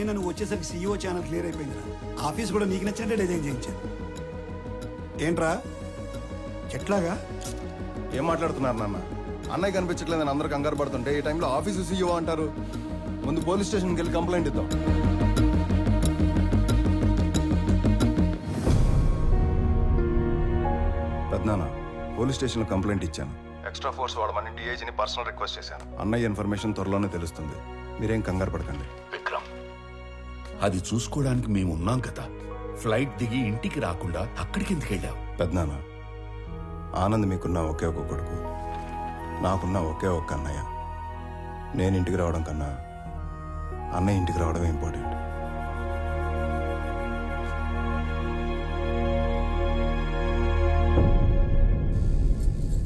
అయినా నువ్వు వచ్చేసరికి సీఈఓ ఛానల్ క్లియర్ అయిపోయిందిరా. ఆఫీస్ కూడా నీకు నచ్చినట్టే డిజైన్ చేయించాను. ఏంట్రా ఎట్లాగా? ఏం మాట్లాడుతున్నారు నాన్న? అన్నయ్య కనిపించట్లేదని అందరూ కంగారు పడుతుంటే ఈ టైంలో ఆఫీసు సీఈఓ అంటారు. ముందు పోలీస్ స్టేషన్కి వెళ్ళి కంప్లైంట్ ఇద్దాం. పెద్దనాన్న, పోలీస్ స్టేషన్లో కంప్లైంట్ ఇచ్చాను. ఎక్స్ట్రా ఫోర్స్ వాడమని డిఐజీని పర్సనల్ రిక్వెస్ట్ చేశాను. అన్నయ్య ఇన్ఫర్మేషన్ త్వరలోనే తెలుస్తుంది. మీరేం కంగారు పడకండి. విక్రమ్, అది చూసుకోవడానికి మేము ఉన్నాం కదా. ఫ్లైట్ దిగి ఇంటికి రాకుండా అక్కడికి ఎందుకు వెళ్ళావు? పెద్దనాన్న, ఆనంద్ మీకున్న ఒకే ఒక కొడుకు, నాకున్న ఒకే ఒక్క అన్నయ్య. నేను ఇంటికి రావడం కన్నా అన్నయ్య ఇంటికి రావడమే ఇంపార్టెంట్.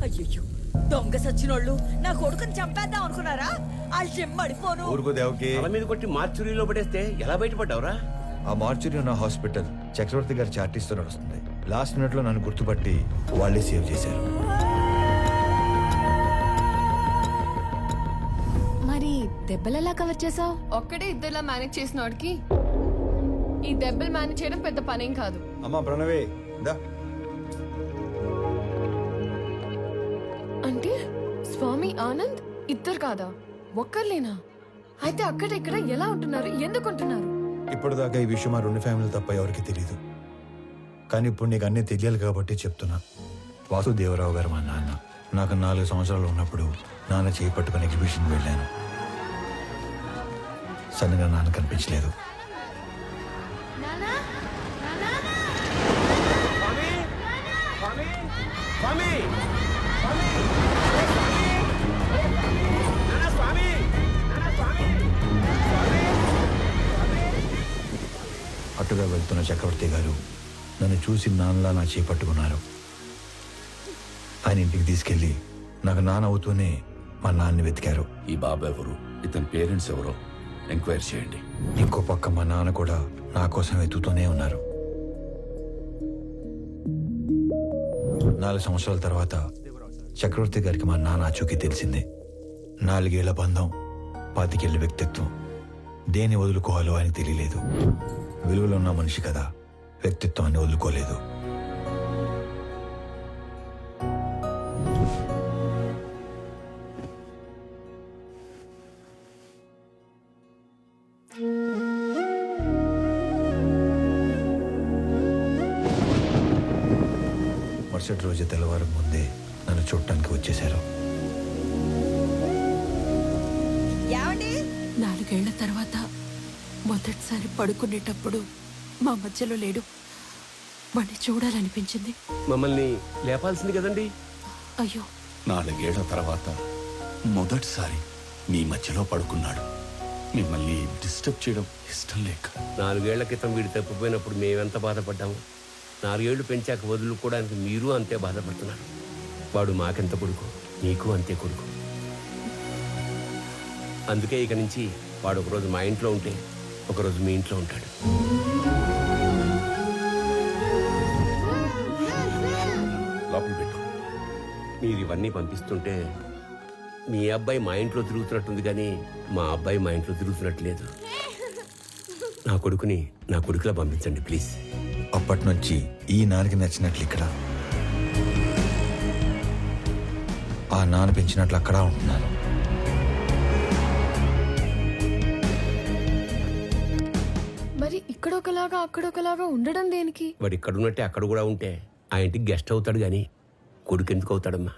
అయ్యో, దొంగ సచ్చినోళ్ళు నా కొడుకుని చంపేద్దాం అనుకున్నారా? వాళ్ళు చెమ్మడిపోను. ఊరుకో దేవకి. తల మీద కొట్టి మార్చురీలో పడేస్తే ఎలా బయటపడ్డావురా? ఆ మార్చురీ ఉన్న హాస్పిటల్ చక్రవర్తి గారి చార్టీస్తో నడుస్తుంది. లాస్ట్ మినిట్ లో నన్ను గుర్తుపట్టి వాళ్ళే సేవ్ చేశారు. మరి దెబ్బలెలా కవర్ చేసావు? ఒక్కడే ఇద్దరులా మేనేజ్ చేసిన వాడికి ఈ దెబ్బలు మేనేజ్ చేయడం పెద్ద పనేం కాదు. అమ్మా ప్రణవే దా. అంటే స్వామి ఆనంద్ ఇద్దరు కాదా, ఒక్కర్లేనా? అయితే అక్కడ ఇక్కడ ఎలా ఉంటున్నారు, ఎందుకు ఉంటున్నారు? ఇప్పటిదాకా ఈ విషయం ఆ రెండు ఫ్యామిలీ తప్ప ఎవరికి తెలియదు. కానీ ఇప్పుడు నీకు అన్నీ తెలియాలి కాబట్టి చెప్తున్నా. వాసుదేవరావు గారు మా నాన్న. నాకు 4 సంవత్సరాలు ఉన్నప్పుడు నాన్న చేయి పట్టుకుని ఎగ్జిబిషన్కి వెళ్ళాను. సడన్గా నాన్న కనిపించలేదు. అటుగా వెళ్తున్న చక్రవర్తి గారు నన్ను చూసి నాన్నలా నా చేయి పట్టుకున్నారు. ఆయన ఇంటికి తీసుకెళ్లి నాకు నాన్న అవుతూనే మా నాన్నని వెతికారు. ఈ బాబు ఎవరు, ఇతని పేరెంట్స్ ఎవరో ఎంక్వైరీ చేయండి. ఇంకో పక్క మా నాన్న కూడా నా కోసం వెతుకుతూనే ఉన్నారు. 4 సంవత్సరాల తర్వాత చక్రవర్తి గారికి మా నాన్న ఆచూకీ తెలిసింది. 4 ఏళ్ల బంధం, 25 ఏళ్ల వ్యక్తిత్వం. దేన్ని వదులుకోవాలో ఆయనకు తెలియలేదు. విలువలో ఉన్న మనిషి కదా, వ్యక్తిత్వాన్ని వదులుకోలేదు. మరుసటి రోజు తెల్లవారు ముందే నన్ను చూడటానికి వచ్చేశారు. 4 ఏళ్ల తర్వాత మొదటిసారి పడుకునేటప్పుడు మా మధ్యలో లేడు. వాడిని చూడాలనిపించింది. మమ్మల్ని లేపాల్సింది కదండి. అయ్యో, 4 ఏళ్ల తర్వాత మొదటిసారి మీ మధ్యలో పడుకున్నాడు. మిమ్మల్ని డిస్టర్బ్ చేయడం ఇష్టం లేక. 4 ఏళ్ల క్రితం వీడు తప్పిపోయినప్పుడు మేమెంత బాధపడ్డాము. 4 ఏళ్లు పెంచాక వదులుకోవడానికి మీరు అంతే బాధపడుతున్నారు. వాడు మాకెంత కొడుకు, నీకు అంతే కొడుకు. అందుకే ఇక నుంచి వాడు ఒకరోజు మా ఇంట్లో ఉంటే ఒకరోజు మీ ఇంట్లో ఉంటాడు. లోపల పెట్టు. మీరు ఇవన్నీ పంపిస్తుంటే మీ అబ్బాయి మా ఇంట్లో తిరుగుతున్నట్టుంది, కానీ మా అబ్బాయి మా ఇంట్లో తిరుగుతున్నట్టు లేదు. నా కొడుకుని నా కొడుకులా పంపించండి ప్లీజ్. అప్పటి నుంచి ఈ నాన్నకి నచ్చినట్లు ఇక్కడ, ఆ నాన్న పెంచినట్లు అక్కడ ఉంటున్నాను. మరి ఇక్కడ ఒకలాగా అక్కడ ఒకలాగా ఉండడం దేనికి? వాడు ఇక్కడ ఉన్నట్టే అక్కడ కూడా ఉంటే ఆ ఇంటికి గెస్ట్ అవుతాడు, కానీ కొడుకు ఎందుకు అవుతాడమ్మా?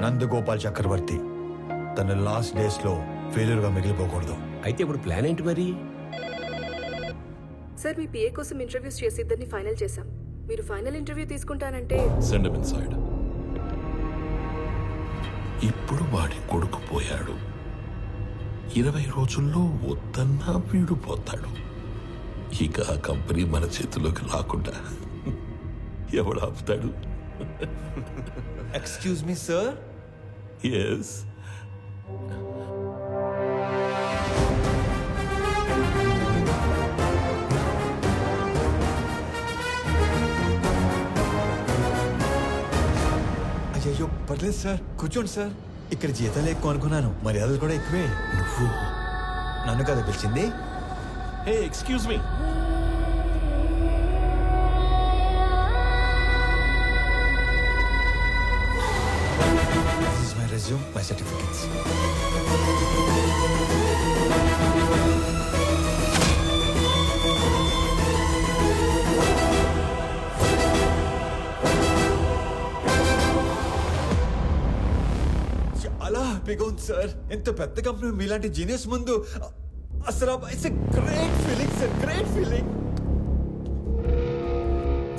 నందగోపాల్ చక్రవర్తి తన లాస్ట్ డేస్ లో ఫెయిల్యూర్ గా మిగిలిపోకూడదు. అయితే ఇప్పుడు ప్లాన్ ఏంటి మరి? సార్, మీ పిఏ కోసం ఇంటర్వ్యూస్ చేసి ఇద్దరిని ఫైనల్ చేశాం. మీరు ఫైనల్ ఇంటర్వ్యూ తీసుకుంటానంటే సెండ్ హిమ్ ఇన్సైడ్. ఇప్పుడు వాడి కొడుకు పోయాడు. 20 రోజుల్లో వద్దన్నా వీడు పోతాడు. ఇక ఆ కంపెనీ మన చేతిలోకి రాకుండా ఎవడు ఆపుతాడు? Excuse me sir. ఎస్. అయ్యో పర్లేదు సార్, కూర్చోండి సార్. ఇక్కడ జీతాలు ఎక్కువ అనుకున్నాను, మర్యాదలు కూడా ఎక్కువే. నువ్వు నన్ను కదా పిలిచింది. Hey excuse me. This is my resume, my certificates. చాలా హ్యాపీగా ఉంది సార్. ఎంత పెద్ద కంపెనీ మీలాంటి జీనియస్ ముందు అసలు it's great feeling sir, great feeling.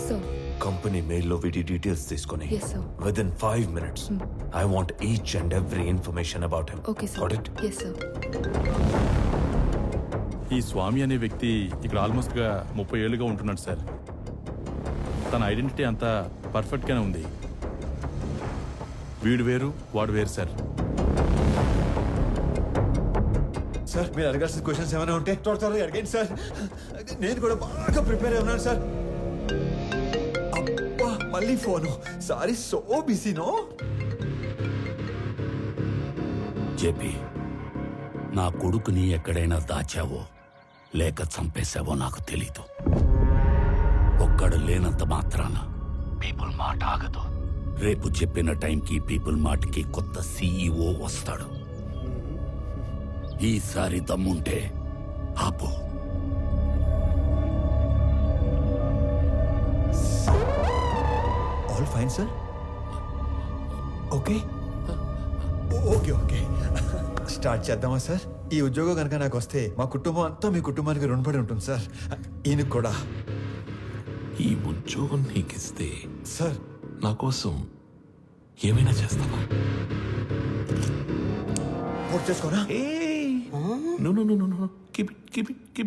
So company మెయిల్లో వీడి డీటెయిల్స్ తీసుకొని Yes, sir. Within 5 minutes I want each and every information about him. Okay Got sir. it? Yes sir. ఈ స్వామి అనే వ్యక్తి ఇక్కడ ఆల్మోస్ట్గా 30 ఏళ్ళుగా ఉంటున్నాడు సార్. తన ఐడెంటిటీ అంతా పర్ఫెక్ట్గానే ఉంది. వీడు వేరు వాడు వేరు సార్. సార్ మీరు అడగాల్సిన క్వశ్చన్స్ ఏమైనా ఉంటే త్వరగా అడగండి సార్. నేను కూడా బాగా ప్రిపేర్ అయి ఉన్నాను సార్. అబ్బా మళ్ళీ ఫోను. సారీ, సో బిజీనో. జేపీ, నా కొడుకుని ఎక్కడైనా దాచావో లేక చంపేశావో నాకు తెలీదు. ఒక్కడు లేనంత మాత్రాన పీపుల్ మాట ఆగదు. రేపు చెప్పిన టైంకి పీపుల్ మార్ట్కి కొత్త సీఈఓ వస్తాడు. ఈసారి దమ్ముంటే ఆపు. All fine sir. Okay okay okay start చేద్దామా సార్? ఈ ఉద్యోగం కనుక నాకు వస్తే మా కుటుంబం అంతా మీ కుటుంబానికి రుణపడి ఉంటుంది సార్. ఈయనకు కూడా. ఈ ఉద్యోగం నీకిస్తే సార్ నా కోసం ఏమైనా చేస్తావా? పూర్తి చేసుకోనా? No. Keep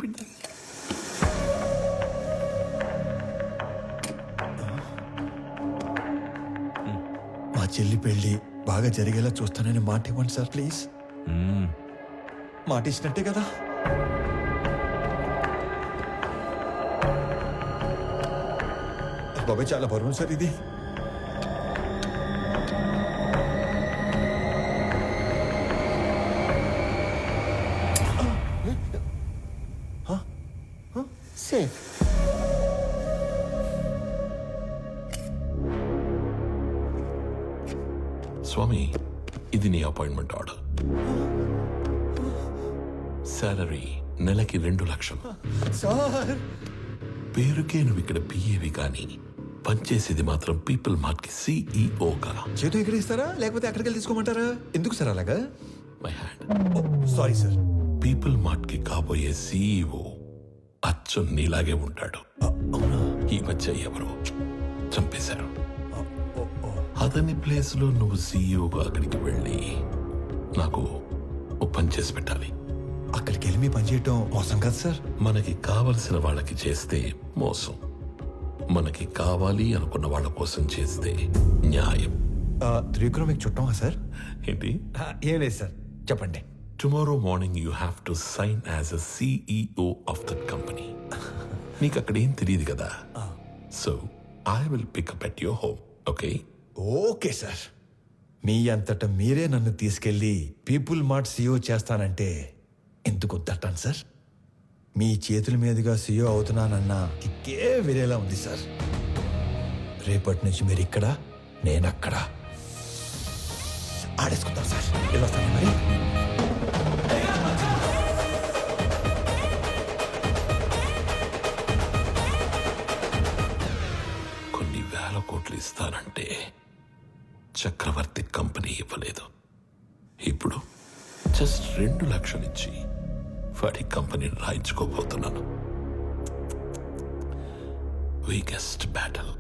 it. మా చెల్లి పెళ్లి బాగా జరిగేలా చూస్తానని మాట ఇవ్వండి సార్ ప్లీజ్. మాట ఇచ్చినట్టే కదా? బాబాయ్ చాలా బరువు సార్ ఇది. స్వామి, ఇది నీ అపాయింట్మెంట్ ఆర్డర్. సాలరీ నెలకి 2 లక్షలు. సార్ పేరుకే నువ్వు ఇక్కడ పిఏవి కానీ పనిచేసేది మాత్రం పీపుల్ మార్ట్కి సిఇఓగా. చేతి ఎక్కడ ఇస్తారా లేకపోతే అక్కడికి వెళ్ళి తీసుకోమంటారా? ఎందుకు సార్ అలాగా? My hand. Sorry sir. People మార్ట్కి కాబోయే సిఇఓ అచ్చు నీలాగే ఉంటాడు. ఈ మధ్య ఎవరో చంపేశారు. అతని ప్లేస్లో నువ్వు సీఈఓగా అక్కడికి వెళ్ళి నాకు ఓ పని చేసి పెట్టాలి. అక్కడికి వెళ్ళి మీ పని చేయటం మోసం కదా సార్? మనకి కావలసిన వాళ్ళకి చేస్తే మోసం, మనకి కావాలి అనుకున్న వాళ్ళ కోసం చేస్తే న్యాయం. త్రివిక్రమ్ మీకు చుట్టమా సార్? ఏంటి? ఏం లేదు సార్, చెప్పండి. Tomorrow morning you have to sign as a CEO of that company. నీకు అక్కడ ఏం తెలియదు కదా. So I will pick up at your home. Okay? Okay sir. మీ అంతటా మీరే నన్ను తీసుకెళ్లి పీపుల్ మార్ట్ సీఈఓ చేస్తానంటే ఎందుకు వద్దంటాను సార్? మీ చేతుల మీదుగా సీఈఓ అవుతున్నానన్న కిక్కే వేరేలా ఉంది సార్. రేపటి నుంచి మీరు ఇక్కడ, నేను అక్కడ ఆడేసుకుంటాం సార్. వెళ్ళొస్తాను మరి. కొన్ని వేల కోట్లు ఇస్తానంటే చక్రవర్తి కంపెనీ ఇవ్వలేదు. ఇప్పుడు జస్ట్ 2 లక్షలు ఇచ్చి వాడి కంపెనీని రాయించుకోబోతున్నాను. Weakest battle.